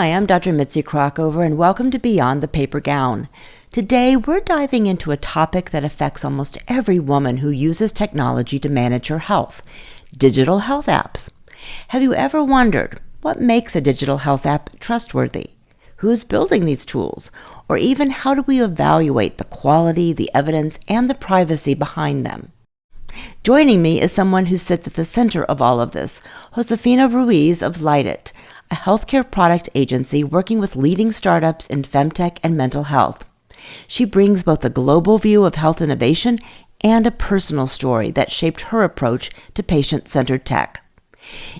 Hi, I'm Dr. Mitzi Krockover, and welcome to Beyond the Paper Gown. Today, we're diving into a topic that affects almost every woman who uses technology to manage her health: digital health apps. Have you ever wondered what makes a digital health app trustworthy? Who's building these tools? Or even how do we evaluate the quality, the evidence, and the privacy behind them? Joining me is someone who sits at the center of all of this, Josefina Ruiz of Lightit, a healthcare product agency working with leading startups in femtech and mental health. She brings both a global view of health innovation and a personal story that shaped her approach to patient-centered tech.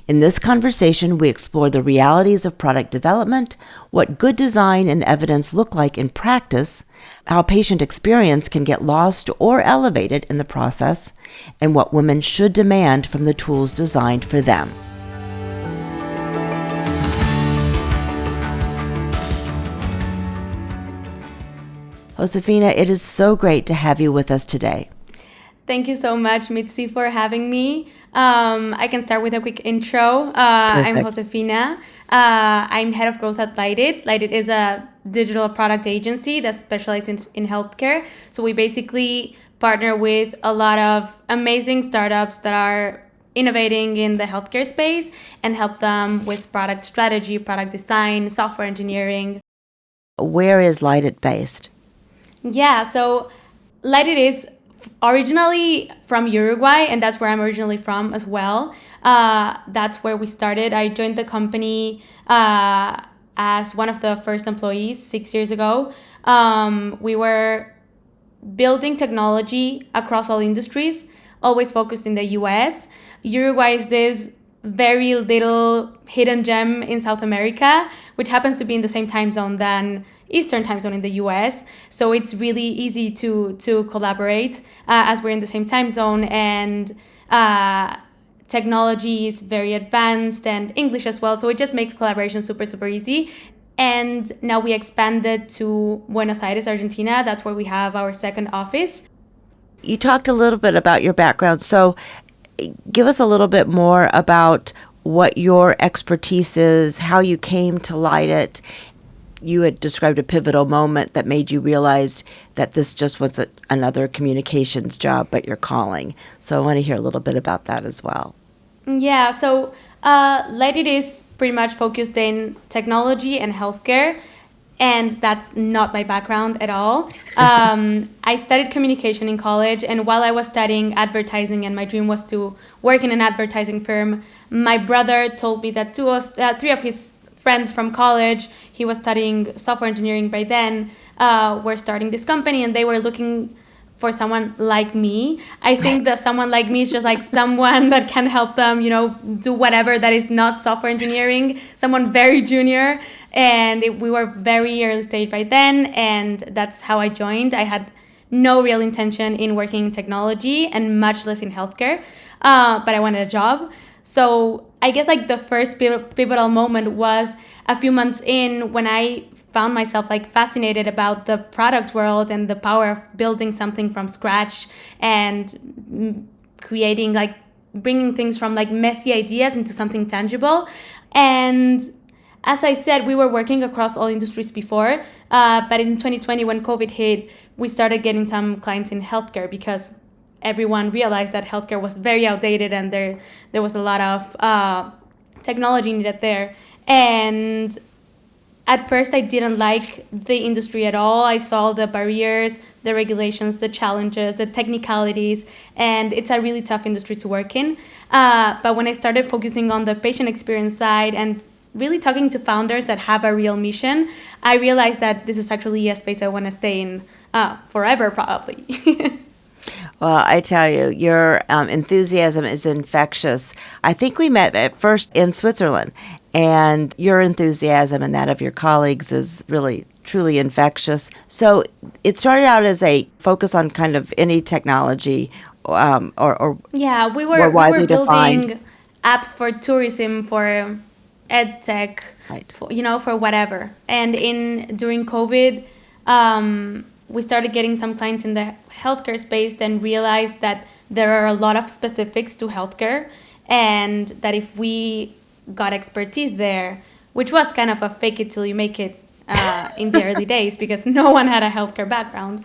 In this conversation, we explore the realities of product development, what good design and evidence look like in practice, how patient experience can get lost or elevated in the process, and what women should demand from the tools designed for them. Josefina, it is so great to have you with us today. Thank you so much, Mitzi, for having me. I can start with a quick intro. I'm Josefina. I'm head of growth at Lightit. Lightit is a digital product agency that specializes in healthcare. So we basically partner with a lot of amazing startups that are innovating in the healthcare space and help them with product strategy, product design, software engineering. Where is Lightit based? Yeah, so Lightit is originally from Uruguay, and that's where I'm originally from as well. That's where we started. I joined the company as one of the first employees 6 years ago. We were building technology across all industries, always focused in the US. Uruguay is this very little hidden gem in South America, which happens to be in the same time zone than Eastern time zone in the US. So it's really easy to collaborate as we're in the same time zone, and technology is very advanced and English as well. So it just makes collaboration super, super easy. And now we expanded to Buenos Aires, Argentina. That's where we have our second office. You talked a little bit about your background. So give us a little bit more about what your expertise is, how you came to Lightit. You had described a pivotal moment that made you realize that this just wasn't another communications job, but your calling. So I want to hear a little bit about that as well. Yeah, so Lightit is pretty much focused in technology and healthcare, and that's not my background at all. I studied communication in college, and while I was studying advertising and my dream was to work in an advertising firm, my brother told me that three of his friends from college, he was studying software engineering by then, were starting this company, and they were looking for someone like me. I think that someone like me is just like someone that can help them, do whatever that is not software engineering, someone very junior. And we were very early stage by then, and that's how I joined. I had no real intention in working in technology and much less in healthcare, but I wanted a job. So I guess like the first pivotal moment was a few months in, when I found myself like fascinated about the product world and the power of building something from scratch and creating, like, bringing things from like messy ideas into something tangible. And as I said, we were working across all industries before, but in 2020 when COVID hit, we started getting some clients in healthcare because everyone realized that healthcare was very outdated and there was a lot of technology needed there. And at first I didn't like the industry at all. I saw the barriers, the regulations, the challenges, the technicalities, and it's a really tough industry to work in. But when I started focusing on the patient experience side and really talking to founders that have a real mission, I realized that this is actually a space I want to stay in forever, probably. Well, I tell you, your enthusiasm is infectious. I think we met at first in Switzerland, and your enthusiasm and that of your colleagues is really, truly infectious. So it started out as a focus on kind of any technology, or yeah, we were building defined apps for tourism, for ed tech, right, for whatever. And during COVID, we started getting some clients in the healthcare space, then realized that there are a lot of specifics to healthcare, and that if we got expertise there, which was kind of a fake it till you make it in the early days, because no one had a healthcare background.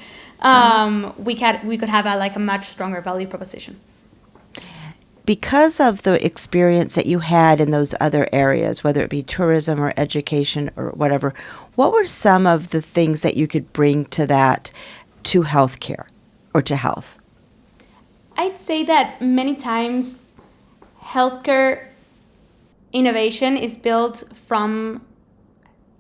We could have a much stronger value proposition. Because of the experience that you had in those other areas, whether it be tourism or education or whatever, what were some of the things that you could bring to healthcare or to health? I'd say that many times healthcare innovation is built from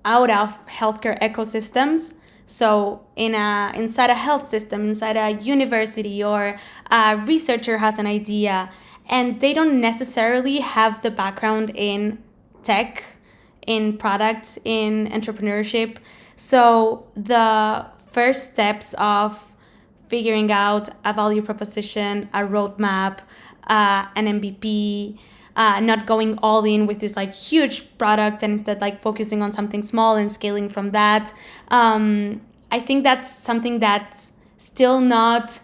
out of healthcare ecosystems. So inside a health system, inside a university, or a researcher has an idea, and they don't necessarily have the background in tech, in products, in entrepreneurship. So the first steps of figuring out a value proposition, a roadmap, an MVP, not going all in with this huge product, and instead focusing on something small and scaling from that. I think that's something that's still not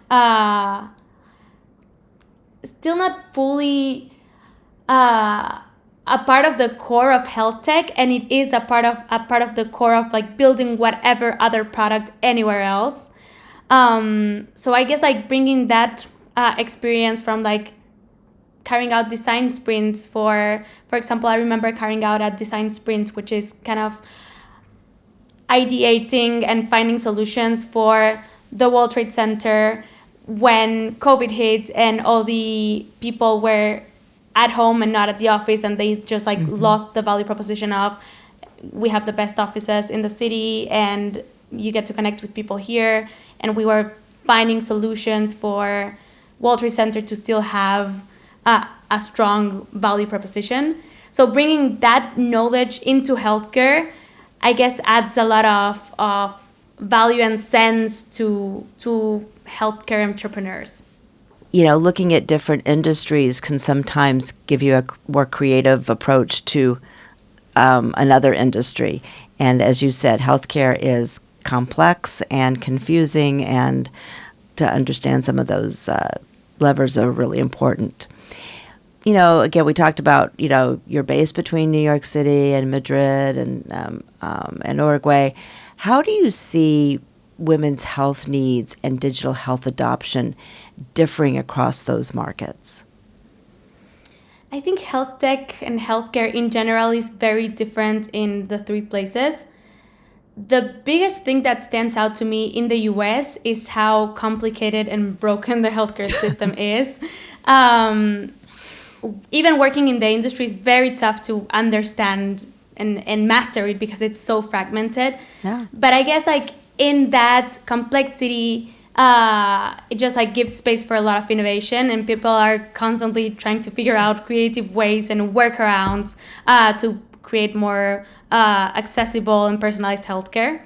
fully a part of the core of health tech, and it is a part of the core of building whatever other product anywhere else. So I guess bringing that experience from carrying out design sprints. For example, I remember carrying out a design sprint, which is kind of ideating and finding solutions for the World Trade Center when COVID hit and all the people were at home and not at the office, and they just lost the value proposition of, we have the best offices in the city and you get to connect with people here. And we were finding solutions for World Trade Center to still have a strong value proposition. So bringing that knowledge into healthcare, I guess, adds a lot of value and sense to healthcare entrepreneurs. Looking at different industries can sometimes give you a more creative approach to another industry. And as you said, healthcare is complex and confusing, and to understand some of those levers are really important. Again, we talked about, you're based between New York City and Madrid and Uruguay. How do you see women's health needs and digital health adoption differing across those markets? I think health tech and healthcare in general is very different in the three places. The biggest thing that stands out to me in the US is how complicated and broken the healthcare system is. Even working in the industry is very tough to understand and master it because it's so fragmented. Yeah. But I guess in that complexity, it just gives space for a lot of innovation, and people are constantly trying to figure out creative ways and workarounds to create more accessible and personalized healthcare.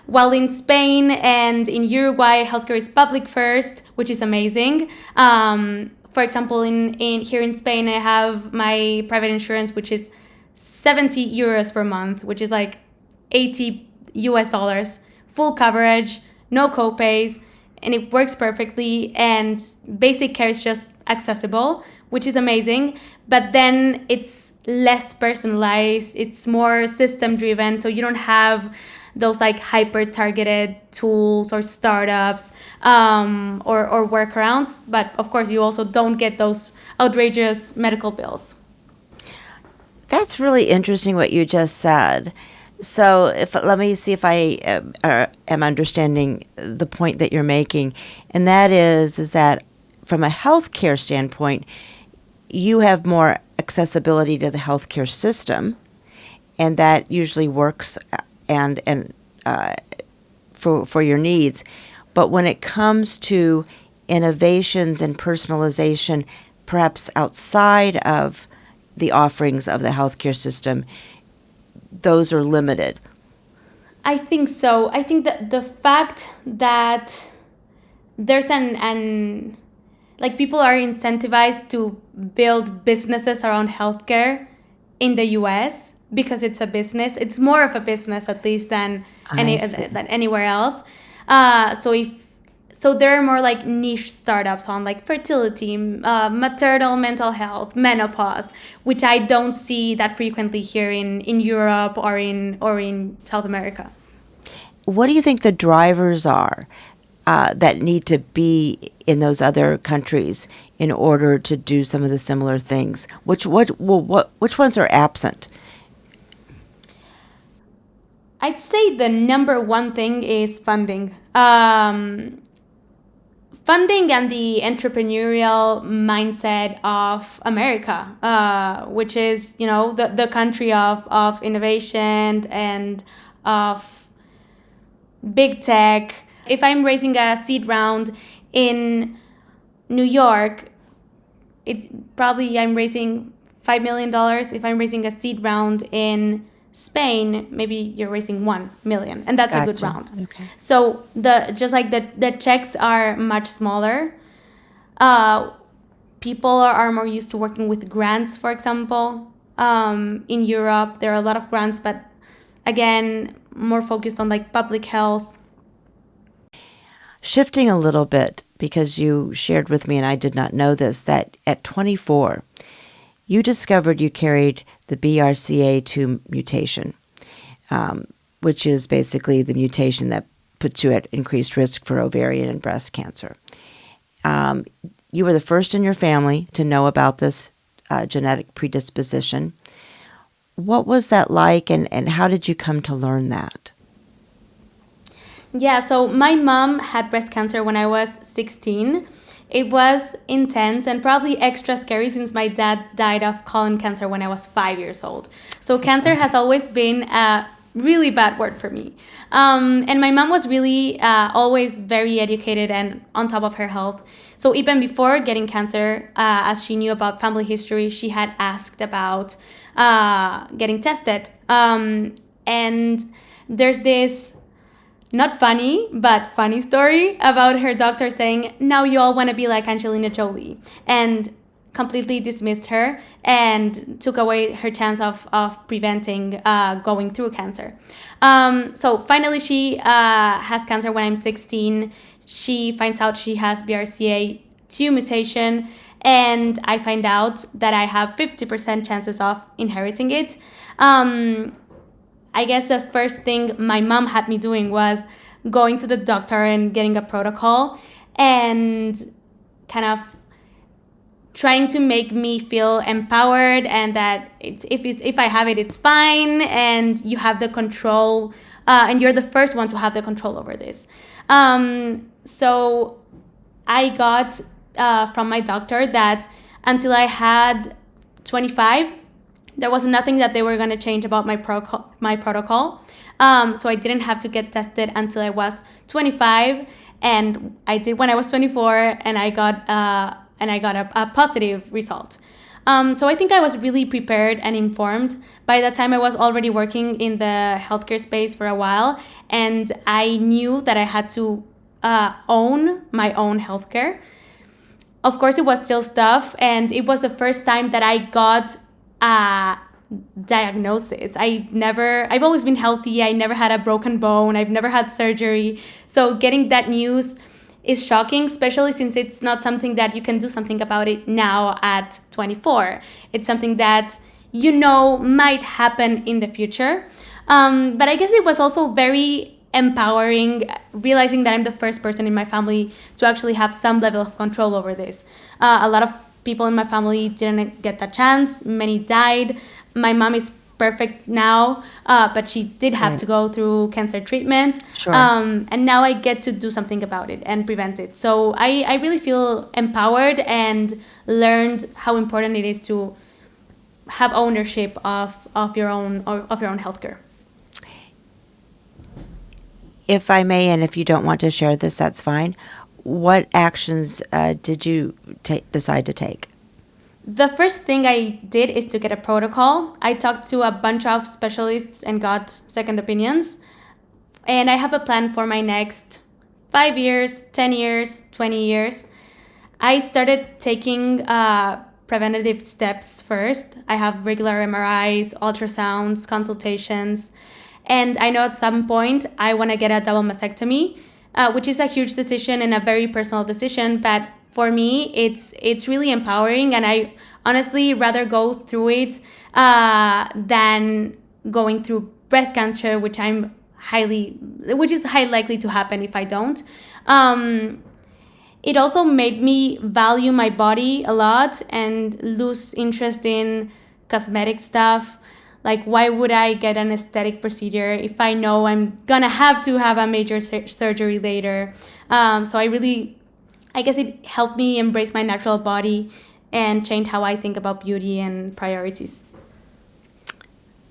While in Spain and in Uruguay, healthcare is public first, which is amazing. For example, in here in Spain, I have my private insurance, which is 70 euros per month, which is $80 US, full coverage, no copays, and it works perfectly, and basic care is just accessible, which is amazing. But then it's less personalized, it's more system driven, so you don't have those hyper targeted tools or startups or workarounds. But of course you also don't get those outrageous medical bills. That's really interesting what you just said. So let me see if I am understanding the point that you're making, and that is that from a healthcare standpoint, you have more accessibility to the healthcare system, and that usually works and for your needs. But when it comes to innovations and personalization, perhaps outside of the offerings of the healthcare system, those are limited. I think so. I think that the fact that there's people are incentivized to build businesses around healthcare in the US because it's a business. It's more of a business, at least, than anywhere else. So if so there are more like niche startups on like fertility, maternal mental health, menopause, which I don't see that frequently here in Europe or in South America. What do you think the drivers are that need to be in those other countries in order to do some of the similar things? Which ones are absent? I'd say the number one thing is funding. Funding and the entrepreneurial mindset of America, which is, the country of innovation and of big tech. If I'm raising a seed round in New York, I'm raising $5 million. If I'm raising a seed round in Spain, maybe you're raising 1 million, and that's Gotcha. a good round. Okay. So the checks are much smaller. People are more used to working with grants, for example. In Europe, there are a lot of grants, but again, more focused on like public health. Shifting a little bit, because you shared with me, and I did not know this, that at 24, you discovered you carried the BRCA2 mutation, which is basically the mutation that puts you at increased risk for ovarian and breast cancer. You were the first in your family to know about this genetic predisposition. What was that like, and how did you come to learn that? Yeah, so my mom had breast cancer when I was 16. It was intense and probably extra scary since my dad died of colon cancer when I was 5 years old. So cancer has always been a really bad word for me. And my mom was really always very educated and on top of her health. So even before getting cancer, as she knew about family history, she had asked about getting tested. And there's this not funny, but funny story about her doctor saying, now you all want to be like Angelina Jolie, and completely dismissed her and took away her chance of preventing going through cancer. So finally she has cancer when I'm 16. She finds out she has BRCA2 mutation, and I find out that I have 50% chances of inheriting it. I guess the first thing my mom had me doing was going to the doctor and getting a protocol and kind of trying to make me feel empowered, and that if I have it, it's fine, and you have the control, and you're the first one to have the control over this. So I got from my doctor that until I had 25, there was nothing that they were going to change about my protocol. So I didn't have to get tested until I was 25, and I did when I was 24, and I got a positive result. So I think I was really prepared and informed. By that time, I was already working in the healthcare space for a while, and I knew that I had to own my own healthcare. Of course, it was still stuff, and it was the first time that I got diagnosis. I've always been healthy. I never had a broken bone. I've never had surgery. So getting that news is shocking, especially since it's not something that you can do something about it now at 24. It's something that might happen in the future. But I guess it was also very empowering, realizing that I'm the first person in my family to actually have some level of control over this. A lot of people in my family didn't get that chance. Many died. My mom is perfect now, but she did have to go through cancer treatment. Sure. And now I get to do something about it and prevent it. So I really feel empowered and learned how important it is to have ownership of your own healthcare. If I may, and if you don't want to share this, that's fine. What actions did you decide to take? The first thing I did is to get a protocol. I talked to a bunch of specialists and got second opinions. And I have a plan for my next 5 years, 10 years, 20 years. I started taking preventative steps first. I have regular MRIs, ultrasounds, consultations. And I know at some point I want to get a double mastectomy. which is a huge decision and a very personal decision. But for me, it's really empowering, and I honestly rather go through it than going through breast cancer, which is highly likely to happen if I don't. It also made me value my body a lot and lose interest in cosmetic stuff. Like, why would I get an aesthetic procedure if I know I'm gonna have to have a major surgery later? So I guess it helped me embrace my natural body and change how I think about beauty and priorities.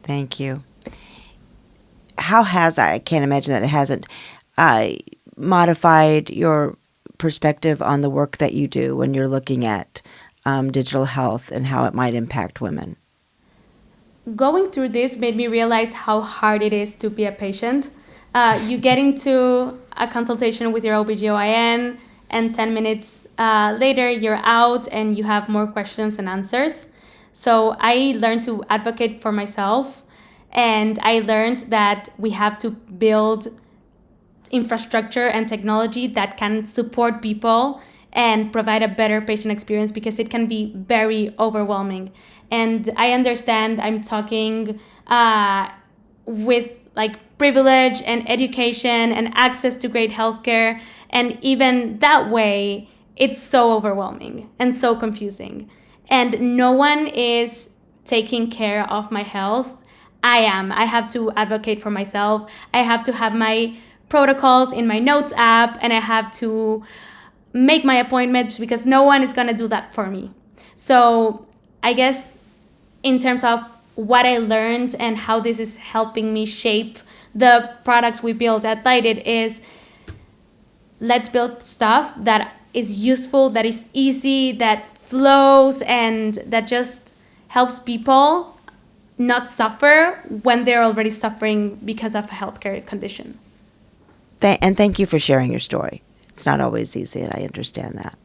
Thank you. I can't imagine that it hasn't modified your perspective on the work that you do when you're looking at digital health and how it might impact women. Going through this made me realize how hard it is to be a patient. You get into a consultation with your OBGYN, and 10 minutes later you're out and you have more questions than answers. So I learned to advocate for myself, and I learned that we have to build infrastructure and technology that can support people and provide a better patient experience, because it can be very overwhelming. And I understand I'm talking with like privilege and education and access to great healthcare, and even that way it's so overwhelming and so confusing, and no one is taking care of my health. I have to advocate for myself. I have to have my protocols in my notes app, and I have to make my appointments because no one is going to do that for me. So I guess in terms of what I learned and how this is helping me shape the products we build at Lighted is, let's build stuff that is useful, that is easy, that flows, and that just helps people not suffer when they're already suffering because of a healthcare condition. And thank you for sharing your story. It's not always easy, and I understand that.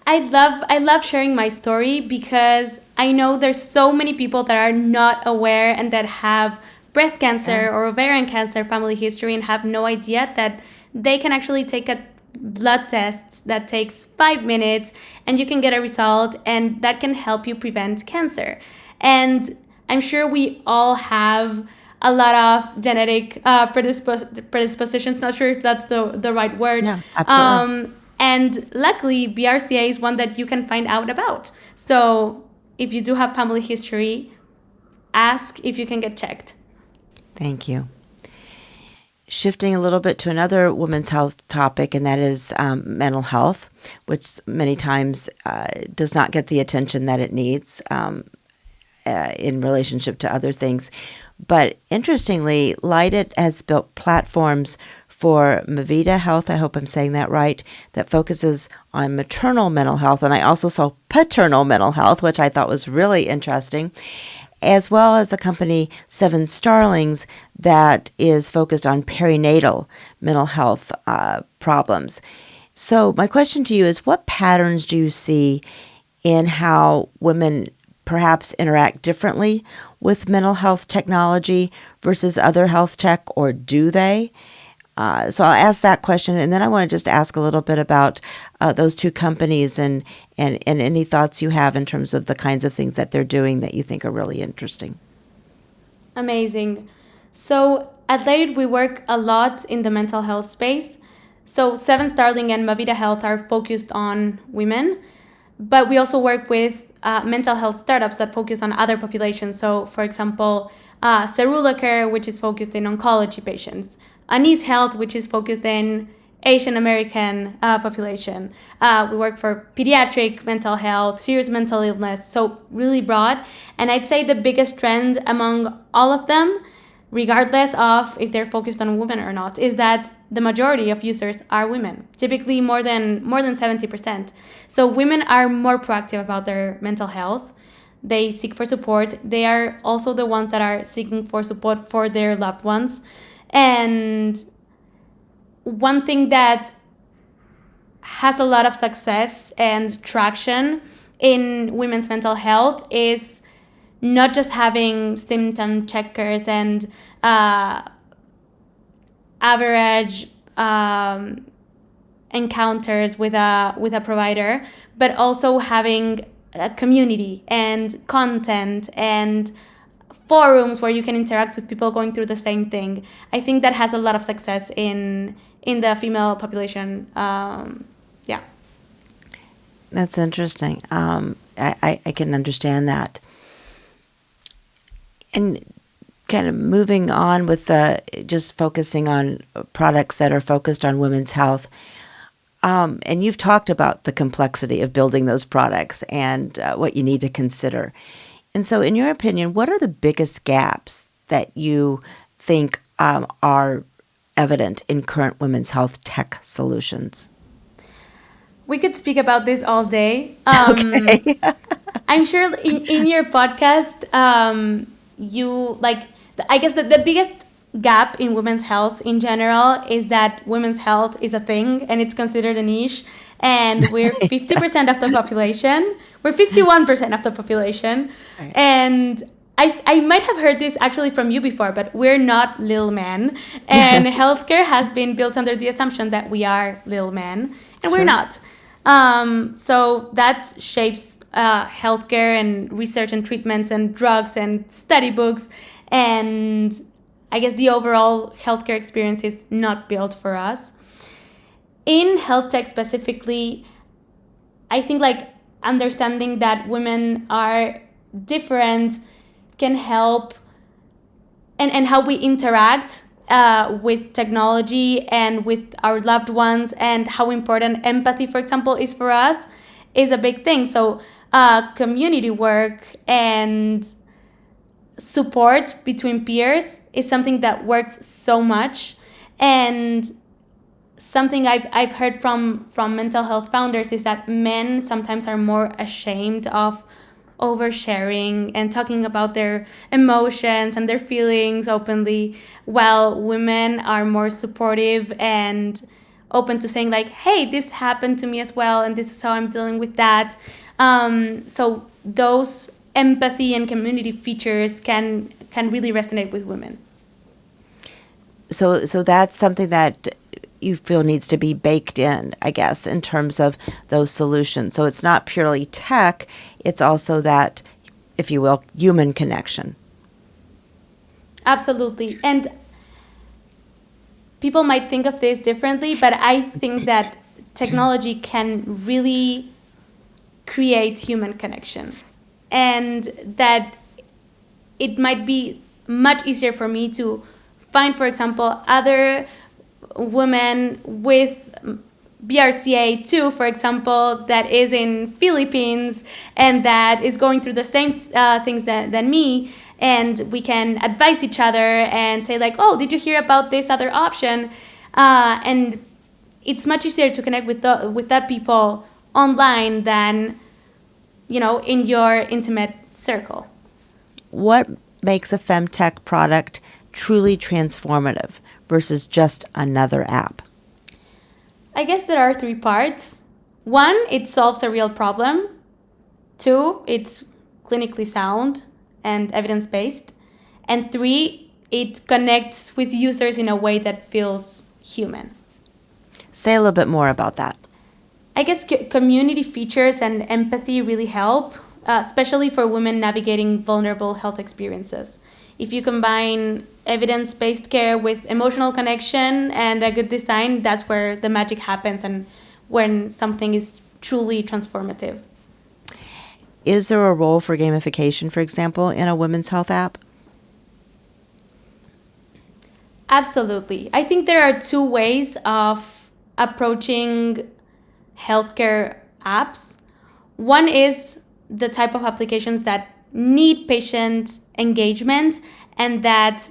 I love sharing my story because I know there's so many people that are not aware and that have breast cancer or ovarian cancer family history and have no idea that they can actually take a blood test that takes 5 minutes and you can get a result, and that can help you prevent cancer. And I'm sure we all have a lot of genetic predispositions. Not sure if that's the right word. Yeah, absolutely. And luckily, BRCA is one that you can find out about. So if you do have family history, ask if you can get checked. Thank you. Shifting a little bit to another women's health topic, and that is mental health, which many times does not get the attention that it needs in relationship to other things. But interestingly, Lighted has built platforms for Mavita Health, I hope I'm saying that right, that focuses on maternal mental health. And I also saw paternal mental health, which I thought was really interesting, as well as a company, Seven Starlings, that is focused on perinatal mental health problems. So my question to you is, what patterns do you see in how women perhaps interact differently with mental health technology versus other health tech, or do they? So I'll ask that question, and then I want to just ask a little bit about those two companies and any thoughts you have in terms of the kinds of things that they're doing that you think are really interesting. Amazing. So at Lighted, we work a lot in the mental health space. So Seven Starling and Mavita Health are focused on women, but we also work with mental health startups that focus on other populations. So, for example, Cerula Care, which is focused in oncology patients. Anis Health, which is focused in Asian American population. We work for pediatric mental health, serious mental illness, so really broad. And I'd say the biggest trend among all of them, regardless of if they're focused on women or not, is that the majority of users are women, typically more than 70%. So women are more proactive about their mental health. They seek for support. They are also the ones that are seeking for support for their loved ones. And one thing that has a lot of success and traction in women's mental health is not just having symptom checkers and average encounters with a provider, but also having a community and content and forums where you can interact with people going through the same thing. I think that has a lot of success in the female population. Yeah. That's interesting. I can understand that. And kind of moving on with just focusing on products that are focused on women's health. And you've talked about the complexity of building those products and what you need to consider. And so in your opinion, what are the biggest gaps that you think are evident in current women's health tech solutions? We could speak about this all day. Okay. I'm sure in your podcast, you like, I guess that the biggest gap in women's health in general is that women's health is a thing and it's considered a niche, and we're 50% of the population. We're 51% of the population. Right. And I might have heard this actually from you before, but we're not little men. And healthcare has been built under the assumption that we are little men, and we're not. So that shapes healthcare and research and treatments and drugs and study books. And I guess the overall healthcare experience is not built for us. In health tech specifically, I think like understanding that women are different can help, and how we interact with technology and with our loved ones, and how important empathy, for example, is for us, is a big thing. So community work and support between peers is something that works so much. And something I've heard from mental health founders is that men sometimes are more ashamed of oversharing and talking about their emotions and their feelings openly, while women are more supportive and open to saying like, hey, this happened to me as well, and this is how I'm dealing with that. So those empathy and community features can really resonate with women. So that's something that you feel needs to be baked in, I guess, in terms of those solutions. So it's not purely tech, it's also that, if you will, human connection. Absolutely. And people might think of this differently, but I think that technology can really create human connection. And that it might be much easier for me to find, for example, other women with BRCA2, for example, that is in Philippines and that is going through the same things than me, and we can advise each other and say like, oh, did you hear about this other option? And it's much easier to connect with that people online than, in your intimate circle. What makes a femtech product truly transformative versus just another app? I guess there are 3 parts. 1, it solves a real problem. 2, it's clinically sound and evidence-based. And 3, it connects with users in a way that feels human. Say a little bit more about that. I guess community features and empathy really help, especially for women navigating vulnerable health experiences. If you combine evidence-based care with emotional connection and a good design, that's where the magic happens and when something is truly transformative. Is there a role for gamification, for example, in a women's health app? Absolutely. I think there are 2 ways of approaching healthcare apps. One is the type of applications that need patient engagement, and that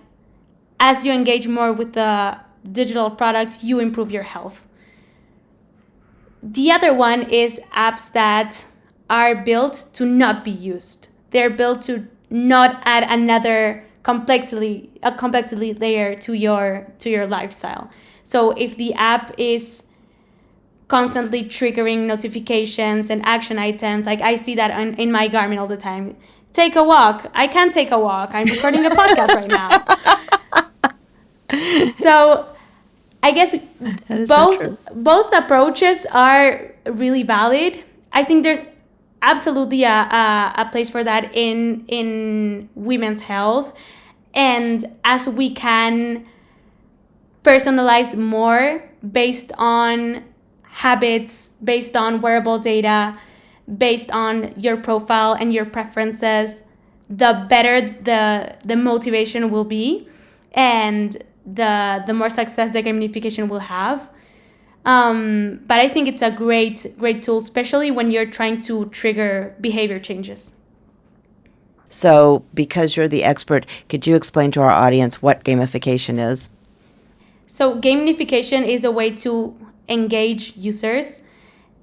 as you engage more with the digital products, you improve your health. The other one is apps that are built to not be used. They're built to not add another complexity layer to your lifestyle. So if the app is constantly triggering notifications and action items, like I see that in my Garmin all the time. Take a walk. I can't take a walk. I'm recording a podcast right now. So I guess That is so true. both approaches are really valid. I think there's absolutely a place for that in women's health, and as we can personalize more based on habits, based on wearable data, based on your profile and your preferences, the better the motivation will be, and the more success the gamification will have. But I think it's a great tool, especially when you're trying to trigger behavior changes. So, because you're the expert, could you explain to our audience what gamification is? So gamification is a way to engage users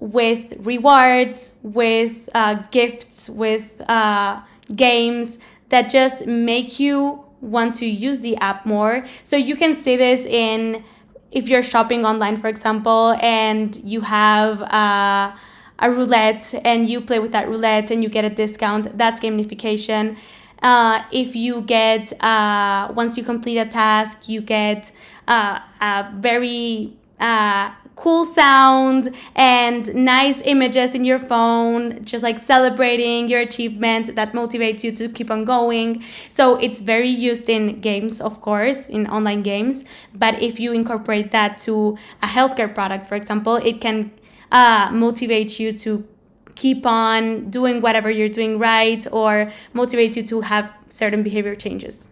with rewards, with gifts, with games that just make you want to use the app more. So you can see this in, if you're shopping online, for example, and you have a roulette and you play with that roulette and you get a discount, that's gamification. If you get, once you complete a task, you get a very cool sound and nice images in your phone, just like celebrating your achievement, that motivates you to keep on going. So it's very used in games, of course, in online games. But if you incorporate that to a healthcare product, for example, it can motivate you to keep on doing whatever you're doing right, or motivate you to have certain behavior changes.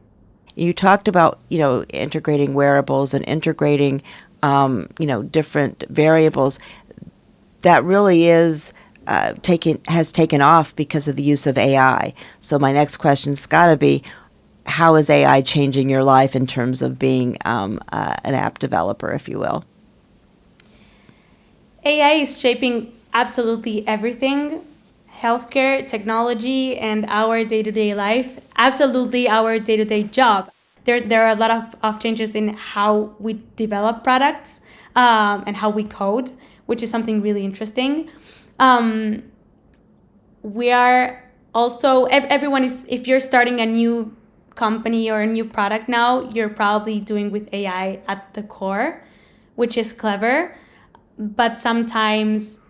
You talked about, integrating wearables and integrating, different variables. That really is has taken off because of the use of AI. So my next question's got to be, how is AI changing your life in terms of being an app developer, if you will? AI is shaping absolutely everything. Healthcare, technology, and our day-to-day life, absolutely our day-to-day job. There are a lot of changes in how we develop products and how we code, which is something really interesting. We are also, everyone is, if you're starting a new company or a new product now, you're probably doing with AI at the core, which is clever. But sometimes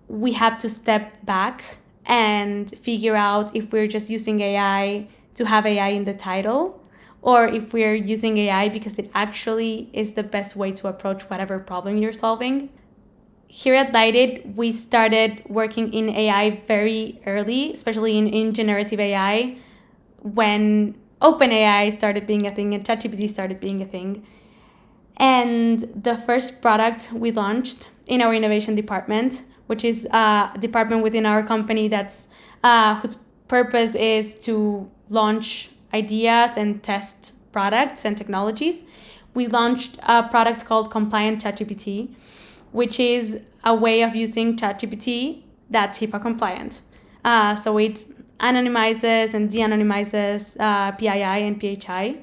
we have to step back and figure out if we're just using AI to have AI in the title, or if we're using AI because it actually is the best way to approach whatever problem you're solving. Here at Lighted, we started working in AI very early, especially in generative AI, when OpenAI started being a thing and ChatGPT started being a thing. And the first product we launched in our innovation department, which is a department within our company that's whose purpose is to launch ideas and test products and technologies. We launched a product called Compliant ChatGPT, which is a way of using ChatGPT that's HIPAA compliant. So it anonymizes and de-anonymizes PII and PHI.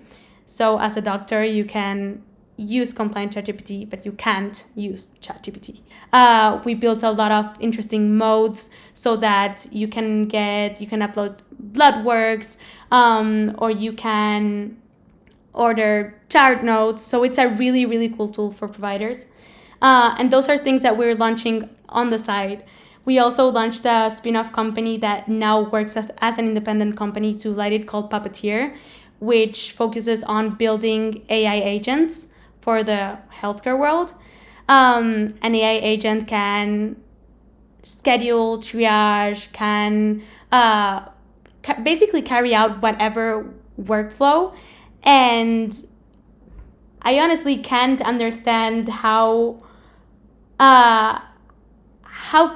So as a doctor, you can use Compliant ChatGPT, but you can't use ChatGPT. We built a lot of interesting modes so that you can upload blood works, or you can order chart notes. So it's a really, really cool tool for providers. And those are things that we're launching on the side. We also launched a spin-off company that now works as an independent company to Lighted called Puppeteer, which focuses on building AI agents for the healthcare world. An AI agent can schedule, triage, can basically carry out whatever workflow. And I honestly can't understand how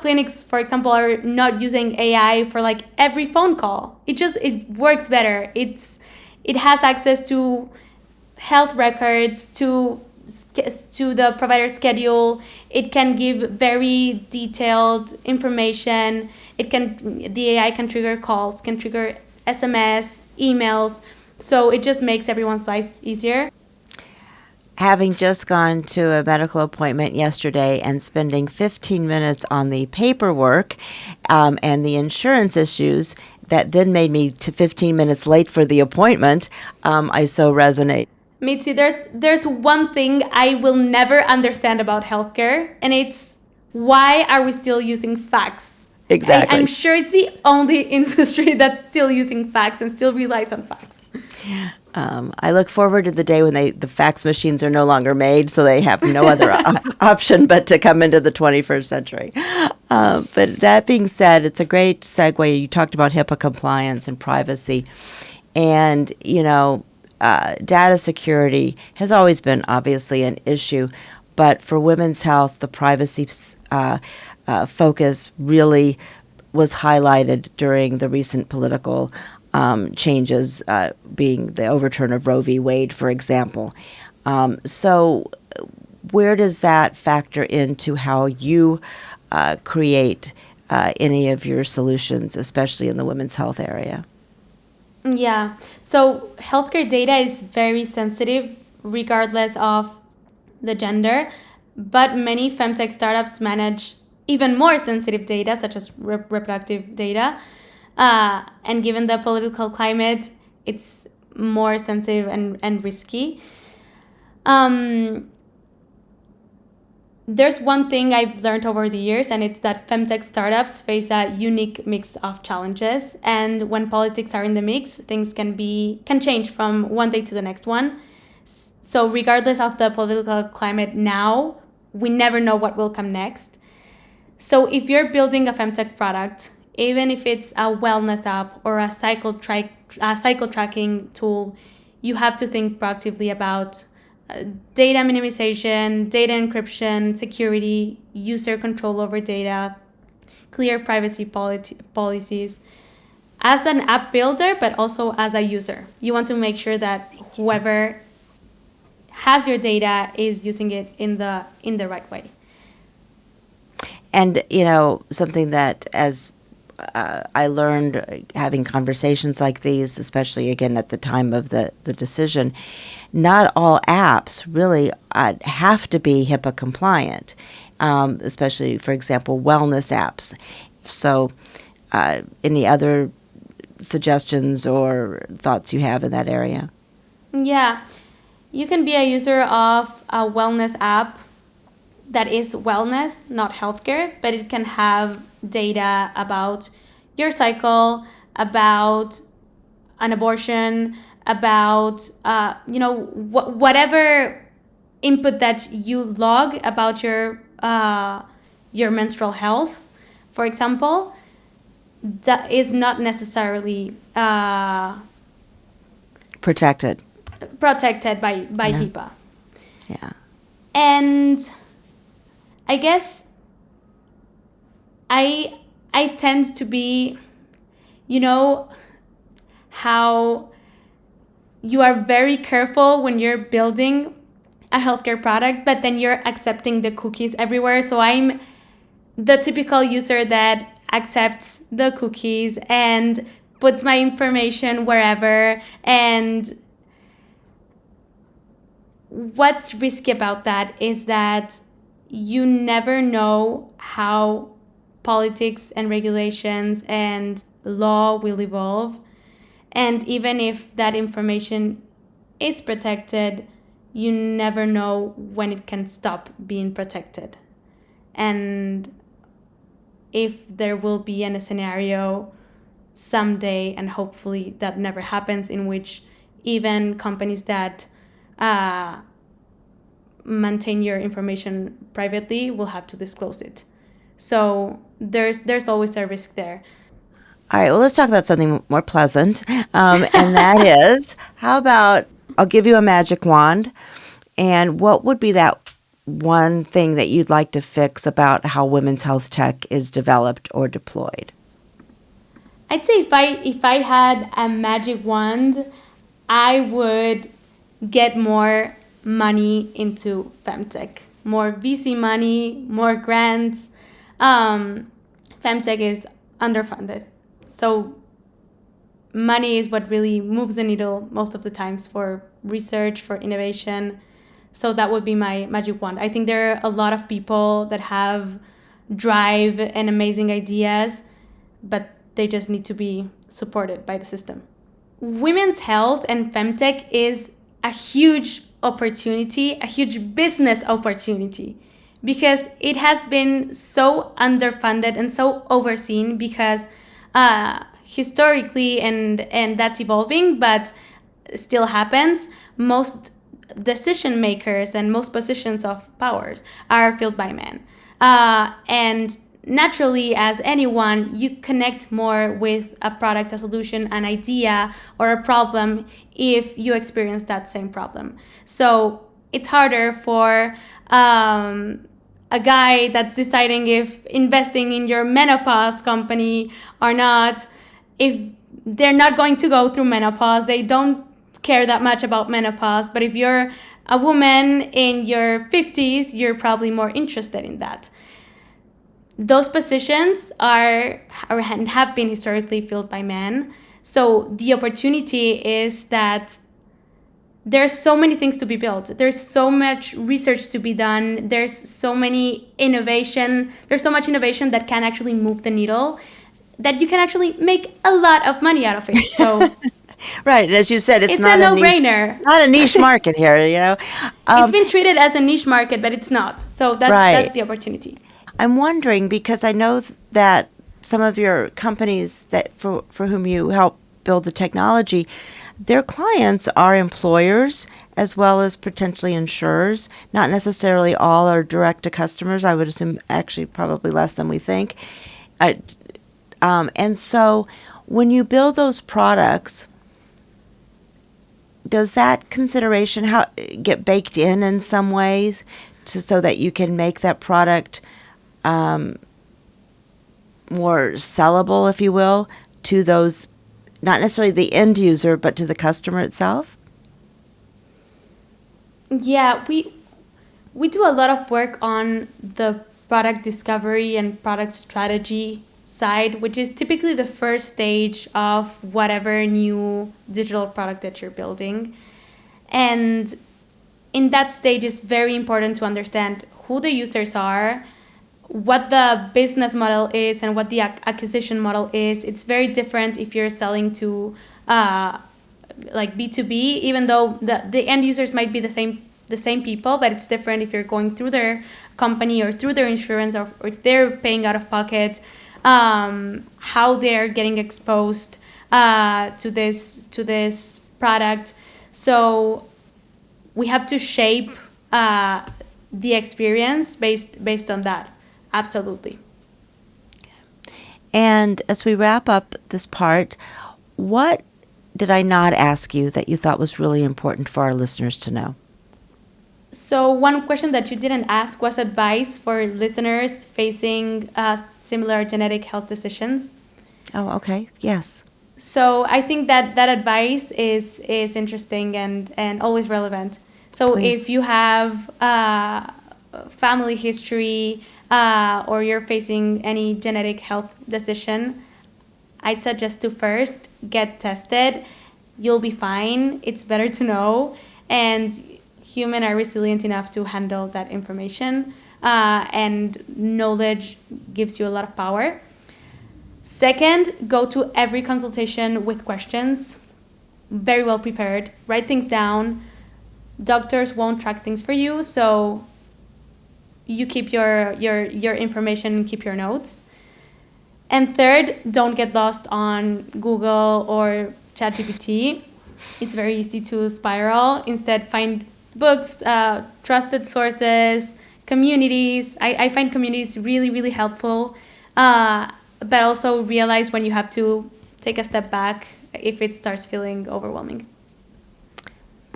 clinics, for example, are not using AI for like every phone call. It works better. It has access to health records, to the provider schedule. It can give very detailed information. The AI can trigger calls, can trigger SMS, emails. So it just makes everyone's life easier. Having just gone to a medical appointment yesterday and spending 15 minutes on the paperwork and the insurance issues that then made me to 15 minutes late for the appointment, I so resonate. Mitzi, there's one thing I will never understand about healthcare, and it's why are we still using fax? Exactly. I'm sure it's the only industry that's still using fax and still relies on fax. I look forward to the day when the fax machines are no longer made, so they have no other option but to come into the 21st century. But that being said, it's a great segue. You talked about HIPAA compliance and privacy. And, data security has always been obviously an issue. But for women's health, the privacy focus really was highlighted during the recent political changes, being the overturn of Roe v. Wade, for example. So where does that factor into how you create any of your solutions, especially in the women's health area? Yeah. So healthcare data is very sensitive regardless of the gender, but many femtech startups manage even more sensitive data, such as reproductive data. And given the political climate, it's more sensitive and risky. There's one thing I've learned over the years, and it's that femtech startups face a unique mix of challenges. And when politics are in the mix, things can change from one day to the next one. So regardless of the political climate now, we never know what will come next. So if you're building a femtech product, even if it's a wellness app or a cycle tracking tool, you have to think proactively about data minimization, data encryption, security, user control over data, clear privacy policies. As an app builder, but also as a user, you want to make sure that whoever has your data is using it in the right way. And, something that as I learned having conversations like these, especially again at the time of the decision, not all apps really have to be HIPAA compliant, especially, for example, wellness apps. So any other suggestions or thoughts you have in that area? Yeah, you can be a user of a wellness app that is wellness, not healthcare, but it can have data about your cycle, about an abortion, about whatever input that you log about your menstrual health, for example, that is not necessarily protected by HIPAA. Yeah. And I guess I tend to be, how you are very careful when you're building a healthcare product, but then you're accepting the cookies everywhere. So I'm the typical user that accepts the cookies and puts my information wherever. And what's risky about that is that you never know how politics and regulations and law will evolve. And even if that information is protected, you never know when it can stop being protected. And if there will be a scenario someday, and hopefully that never happens, in which even companies that maintain your information privately will have to disclose it. So there's always a risk there. All right, well, let's talk about something more pleasant, and that is, how about I'll give you a magic wand, and what would be that one thing that you'd like to fix about how women's health tech is developed or deployed? I'd say if I had a magic wand, I would get more money into femtech, more VC money, more grants. Femtech is underfunded. So money is what really moves the needle most of the times for research, for innovation. So that would be my magic wand. I think there are a lot of people that have drive and amazing ideas, but they just need to be supported by the system. Women's health and femtech is a huge opportunity, a huge business opportunity, because it has been so underfunded and so overseen because historically, and that's evolving, but still happens, most decision makers and most positions of powers are filled by men. And naturally, as anyone, you connect more with a product, a solution, an idea, or a problem if you experience that same problem. So it's harder for a guy that's deciding if investing in your menopause company or not, if they're not going to go through menopause, they don't care that much about menopause. But if you're a woman in your 50s, you're probably more interested in that. Those positions are and have been historically filled by men. So the opportunity is that there's so many things to be built. There's so much research to be done. There's so many innovation. There's so much innovation that can actually move the needle, that you can actually make a lot of money out of it. So right, as you said, it's not a no-brainer. It's not a niche market here, It's been treated as a niche market, but it's not. So that's the opportunity. I'm wondering, because I know that some of your companies that for whom you help build the technology, their clients are employers as well as potentially insurers. Not necessarily all are direct to customers. I would assume actually probably less than we think. And so when you build those products, does that consideration get baked in some ways so that you can make that product more sellable, if you will, to those, not necessarily the end user, but to the customer itself? Yeah, we do a lot of work on the product discovery and product strategy side, which is typically the first stage of whatever new digital product that you're building. And in that stage, it's very important to understand who the users are, what the business model is, and what the acquisition model is. It's very different if you're selling to like B2B, even though the end users might be the same people, but it's different if you're going through their company or through their insurance, or if they're paying out of pocket, how they're getting exposed to this product. So we have to shape the experience based on that. Absolutely. And as we wrap up this part, what did I not ask you that you thought was really important for our listeners to know? So one question that you didn't ask was advice for listeners facing similar genetic health decisions. Oh, okay. Yes. So I think that advice is interesting and always relevant. So Please. If you have family history or you're facing any genetic health decision, I'd suggest to first get tested. You'll be fine. It's better to know. And humans are resilient enough to handle that information. And knowledge gives you a lot of power. Second, go to every consultation with questions. Very well prepared. Write things down. Doctors won't track things for you, so you keep your information, keep your notes. And third, don't get lost on Google or ChatGPT. It's very easy to spiral. Instead, find books, trusted sources, communities. I find communities really, really helpful, but also realize when you have to take a step back if it starts feeling overwhelming.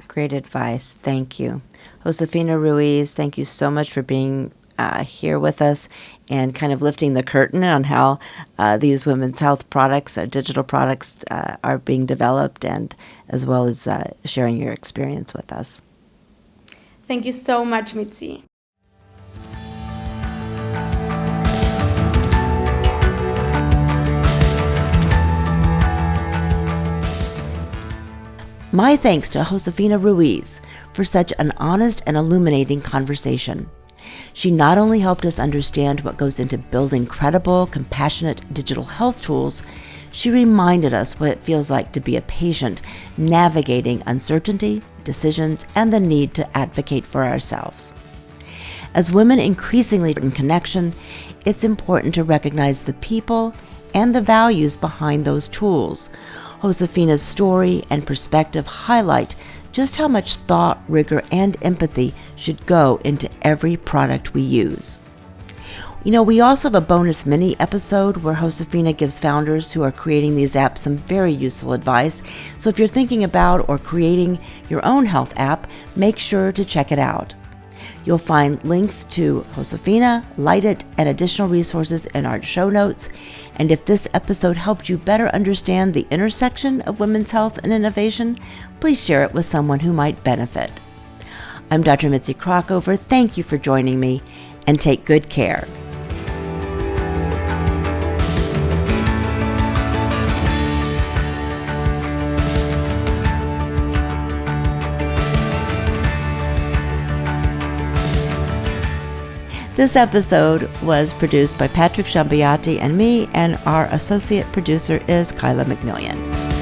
Great advice. Thank you. Josefina Ruiz, thank you so much for being here with us and kind of lifting the curtain on how these women's health products, digital products, are being developed, and as well as sharing your experience with us. Thank you so much, Mitzi. My thanks to Josefina Ruiz for such an honest and illuminating conversation. She not only helped us understand what goes into building credible, compassionate digital health tools, she reminded us what it feels like to be a patient navigating uncertainty, decisions and the need to advocate for ourselves. As women increasingly in connection, it's important to recognize the people and the values behind those tools. Josefina's story and perspective highlight just how much thought, rigor, and empathy should go into every product we use. We also have a bonus mini episode where Josefina gives founders who are creating these apps some very useful advice. So if you're thinking about or creating your own health app, make sure to check it out. You'll find links to Josefina, Lightit, and additional resources in our show notes. And if this episode helped you better understand the intersection of women's health and innovation, please share it with someone who might benefit. I'm Dr. Mitzi Krockover. Thank you for joining me, and take good care. This episode was produced by Patrick Shambiati and me, and our associate producer is Kyla McMillian.